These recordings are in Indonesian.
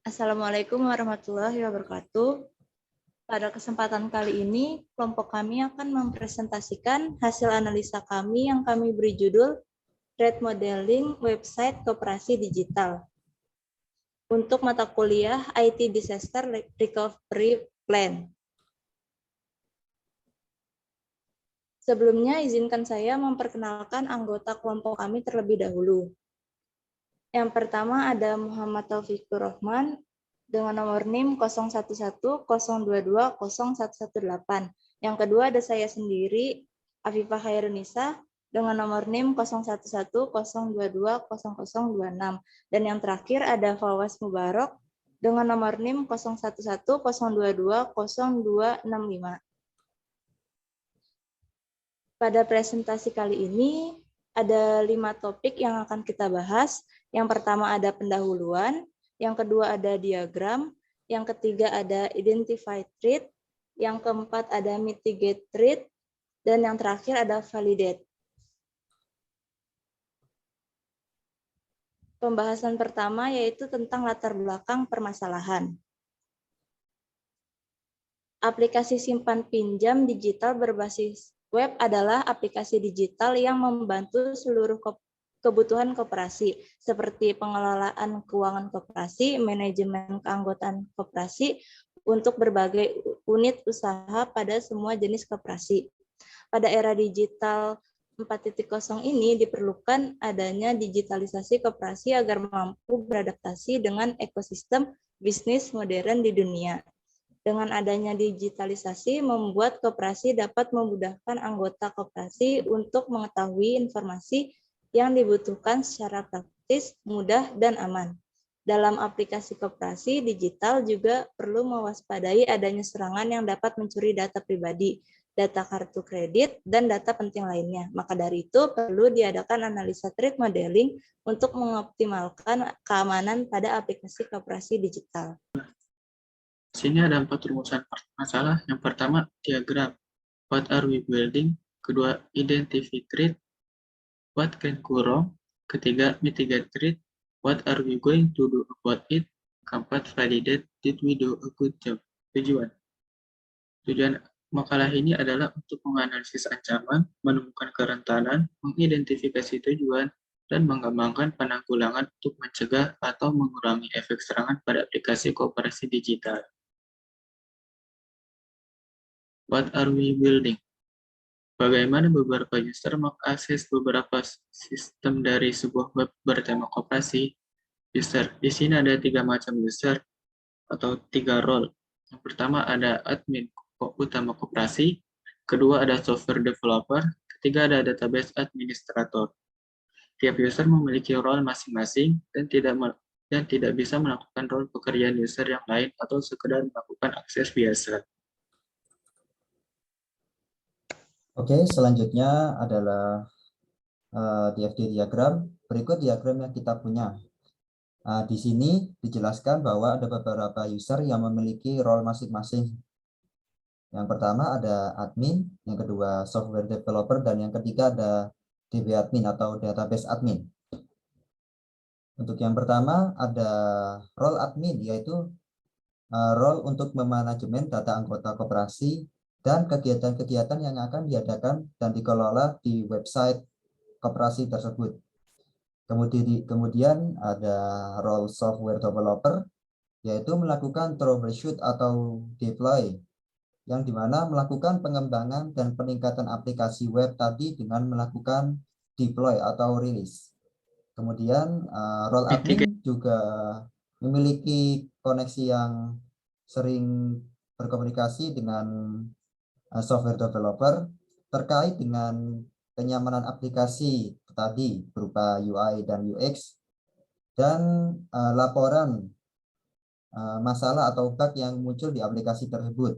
Assalamualaikum warahmatullahi wabarakatuh. Pada kesempatan kali ini, kelompok kami akan mempresentasikan hasil analisa kami yang kami beri judul Threat Modeling Website Koperasi Digital untuk mata kuliah IT Disaster Recovery Plan. Sebelumnya, izinkan saya memperkenalkan anggota kelompok kami terlebih dahulu. Yang pertama ada Muhammad Taufikur Rahman dengan nomor NIM 0110220118. Yang kedua ada saya sendiri, Afifah Khairunisa, dengan nomor NIM 0110220026. Dan yang terakhir ada Fawaz Mubarok dengan nomor NIM 0110220265. Pada presentasi kali ini ada 5 topik yang akan kita bahas. Yang pertama ada pendahuluan, yang kedua ada diagram, yang ketiga ada identify threat, yang keempat ada mitigate threat, dan yang terakhir ada validate. Pembahasan pertama yaitu tentang latar belakang permasalahan. Aplikasi simpan pinjam digital berbasis web adalah aplikasi digital yang membantu seluruh kebutuhan koperasi, seperti pengelolaan keuangan koperasi, manajemen keanggotaan koperasi, untuk berbagai unit usaha pada semua jenis koperasi. Pada era digital 4.0 ini diperlukan adanya digitalisasi koperasi agar mampu beradaptasi dengan ekosistem bisnis modern di dunia. Dengan adanya digitalisasi, membuat koperasi dapat memudahkan anggota koperasi untuk mengetahui informasi yang dibutuhkan secara praktis, mudah, dan aman. Dalam aplikasi koperasi digital juga perlu mewaspadai adanya serangan yang dapat mencuri data pribadi, data kartu kredit, dan data penting lainnya. Maka dari itu perlu diadakan analisa threat modeling untuk mengoptimalkan keamanan pada aplikasi koperasi digital. Sini ada 4 rumusan masalah. Yang pertama, diagram. What are we building? Kedua, identify threat. What can go wrong? Ketiga, mitigate threat. What are we going to do about it? Keempat, validate. Did we do a good job? Tujuan makalah ini adalah untuk menganalisis ancaman, menemukan kerentanan, mengidentifikasi tujuan, dan mengembangkan penanggulangan untuk mencegah atau mengurangi efek serangan pada aplikasi koperasi digital. What are we building? Bagaimana beberapa user mengakses beberapa sistem dari sebuah web bertema koperasi? User. Di sini ada 3 macam user atau 3 role. Yang pertama ada admin utama koperasi, kedua ada software developer, ketiga ada database administrator. Tiap user memiliki role masing-masing dan tidak bisa melakukan role pekerjaan user yang lain atau sekedar melakukan akses biasa. Oke, selanjutnya adalah DFD diagram. Berikut diagram yang kita punya. Di sini dijelaskan bahwa ada beberapa user yang memiliki role masing-masing. Yang pertama ada admin, yang kedua software developer, dan yang ketiga ada DB admin atau database admin. Untuk yang pertama ada role admin, yaitu role untuk memanajemen data anggota koperasi dan kegiatan-kegiatan yang akan diadakan dan dikelola di website koperasi tersebut. Kemudian ada role software developer, yaitu melakukan troubleshoot atau deploy, yang dimana melakukan pengembangan dan peningkatan aplikasi web tadi dengan melakukan deploy atau rilis. Kemudian role admin juga memiliki koneksi yang sering berkomunikasi dengan software developer terkait dengan kenyamanan aplikasi tadi berupa UI dan UX dan laporan masalah atau bug yang muncul di aplikasi tersebut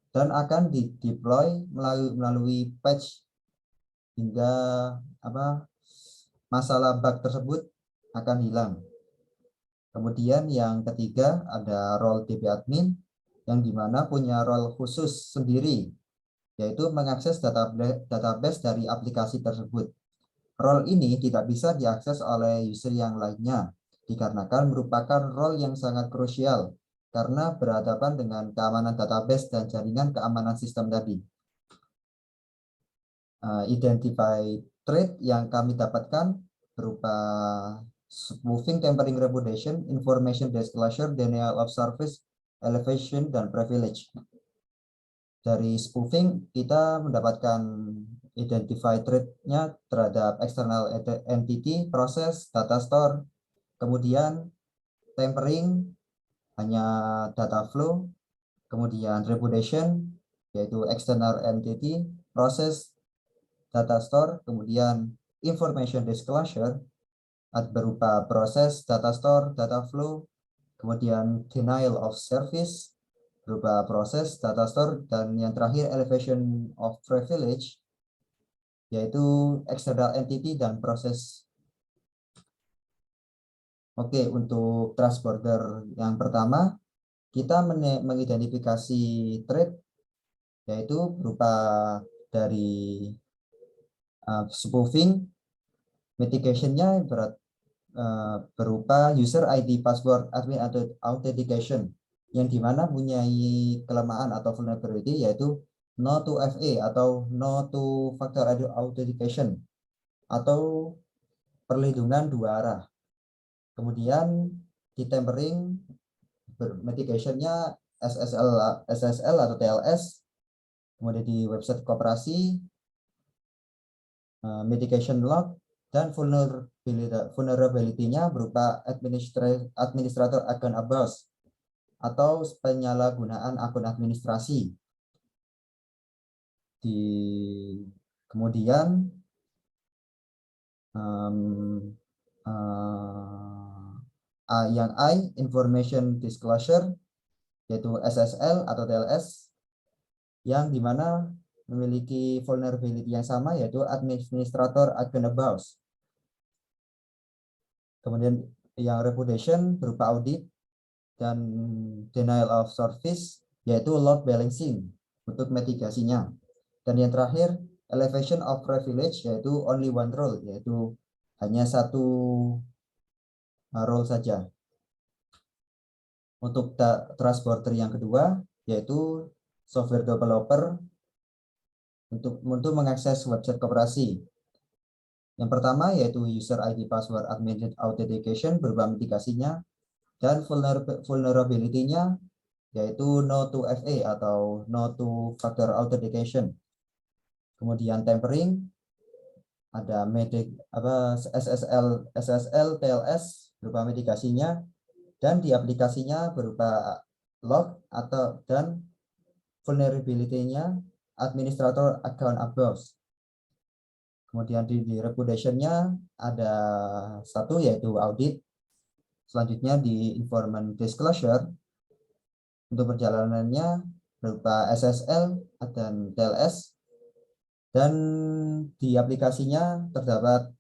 dan akan dideploy melalui patch hingga masalah bug tersebut akan hilang. Kemudian yang ketiga ada role DB admin yang dimana punya role khusus sendiri, yaitu mengakses database dari aplikasi tersebut. Role ini tidak bisa diakses oleh user yang lainnya, dikarenakan merupakan role yang sangat krusial karena berhadapan dengan keamanan database dan jaringan keamanan sistem tadi. Identify threat yang kami dapatkan berupa spoofing, tampering, reputation, information disclosure, denial of service, elevation, dan privilege. Dari spoofing, kita mendapatkan identify threat-nya terhadap external entity, proses, data store, kemudian tampering, hanya data flow, kemudian reputation, yaitu external entity, proses, data store, kemudian information disclosure, berupa proses, data store, data flow, kemudian denial of service, berupa proses, data store, dan yang terakhir elevation of privilege, yaitu external entity dan proses. Oke, untuk trust border yang pertama, kita mengidentifikasi threat, yaitu berupa dari spoofing, mitigation-nya berupa user ID, password, admin authentication, yang dimana mempunyai kelemahan atau vulnerability, yaitu no to FA atau no to factor authentication, atau perlindungan dua arah. Kemudian di tampering, mitigation-nya SSL atau TLS, kemudian di website koperasi, mitigation log, dan vulnerability-nya berupa administrator account abuse atau penyalahgunaan akun administrasi. Kemudian yang I, information disclosure, yaitu SSL atau TLS, yang dimana memiliki vulnerability yang sama, yaitu administrator account abuse. Kemudian yang reputation berupa audit, dan denial of service, yaitu load balancing untuk mitigasinya. Dan yang terakhir, elevation of privilege, yaitu only one role, yaitu hanya satu role saja. Untuk trust border yang kedua, yaitu software developer untuk mengakses website koperasi. Yang pertama yaitu user ID, password, admin authentication berupa mitigasinya, dan vulnerability-nya yaitu no to FA atau no to factor authentication. Kemudian tampering, ada SSL, TLS berupa mitigasinya, dan di aplikasinya berupa log dan vulnerability-nya administrator account abuse. Kemudian di reputation-nya ada satu yaitu audit. Selanjutnya di information disclosure, untuk perjalanannya berupa SSL dan TLS, dan di aplikasinya terdapat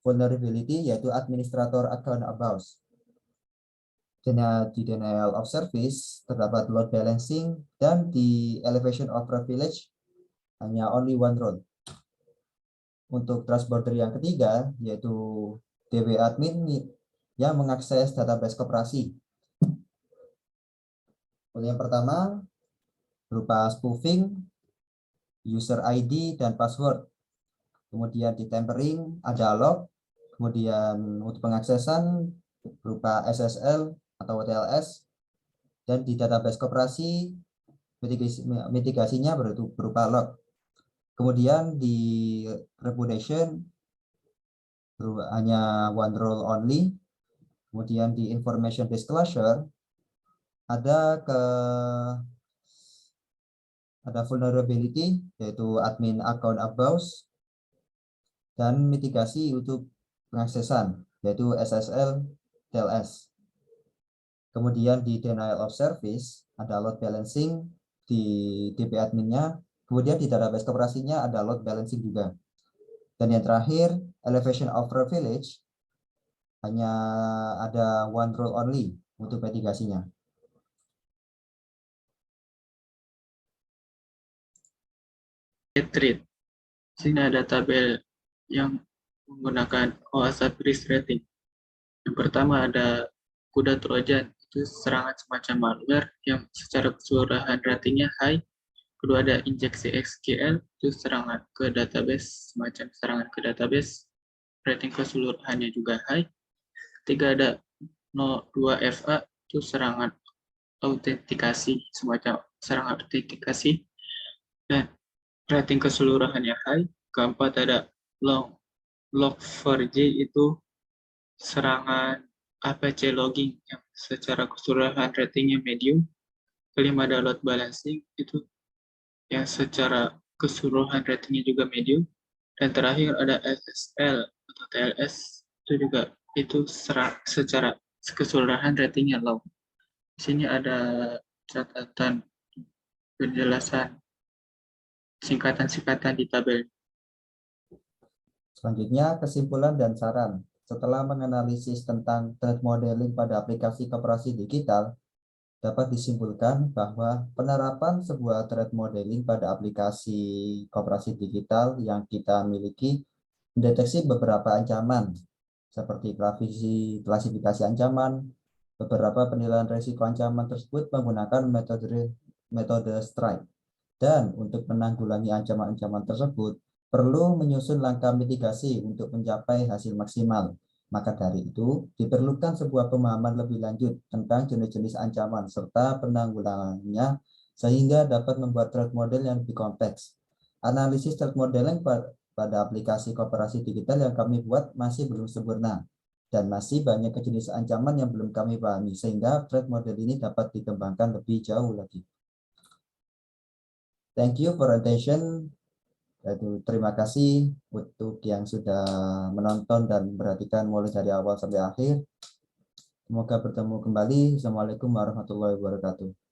vulnerability yaitu administrator account abuse. Di denial of service terdapat load balancing, dan di elevation of privilege hanya only one role. Untuk trust border yang ketiga yaitu DB admin yang mengakses database koperasi. Yang pertama berupa spoofing, user ID dan password. Kemudian di tampering ada log. Kemudian untuk pengaksesan berupa SSL atau TLS, dan di database koperasi mitigasinya berupa log. Kemudian di reputation hanya one role only. Kemudian di information disclosure ada vulnerability yaitu admin account abuse, dan mitigasi untuk pengaksesan yaitu SSL, TLS. Kemudian di denial of service ada load balancing di DB adminnya. Kemudian di database koperasinya ada load balancing juga. Dan yang terakhir, elevation of privilege, hanya ada one role only untuk mitigasinya. Treat. Sini ada tabel yang menggunakan OWASP risk rating. Yang pertama ada kuda Trojan, itu serangan semacam malware yang secara keseluruhan ratingnya high. Kedua ada injeksi SQL, itu serangan ke database, semacam serangan ke database, rating keseluruhannya juga high. Ketiga ada 02FA, itu serangan autentikasi, semacam serangan autentikasi, dan rating keseluruhannya high. Keempat ada log4j, itu serangan APC logging yang secara keseluruhan ratingnya medium. Kelima ada load balancing, itu yang secara keseluruhan ratingnya juga medium. Dan terakhir ada SSL atau TLS, itu juga secara keseluruhan ratingnya low. Di sini ada catatan penjelasan singkatan-singkatan di tabel. Selanjutnya, kesimpulan dan saran. Setelah menganalisis tentang threat modeling pada aplikasi koperasi digital, dapat disimpulkan bahwa penerapan sebuah threat modeling pada aplikasi koperasi digital yang kita miliki mendeteksi beberapa ancaman, seperti klasifikasi ancaman. Beberapa penilaian risiko ancaman tersebut menggunakan metode strike. Dan untuk menanggulangi ancaman-ancaman tersebut, perlu menyusun langkah mitigasi untuk mencapai hasil maksimal. Maka dari itu, diperlukan sebuah pemahaman lebih lanjut tentang jenis-jenis ancaman serta penanggulangannya sehingga dapat membuat threat model yang lebih kompleks. Analisis threat modeling pada aplikasi koperasi digital yang kami buat masih belum sempurna dan masih banyak jenis ancaman yang belum kami pahami sehingga threat model ini dapat dikembangkan lebih jauh lagi. Thank you for attention. Terima kasih untuk yang sudah menonton dan memperhatikan mulai dari awal sampai akhir. Semoga bertemu kembali. Assalamualaikum warahmatullahi wabarakatuh.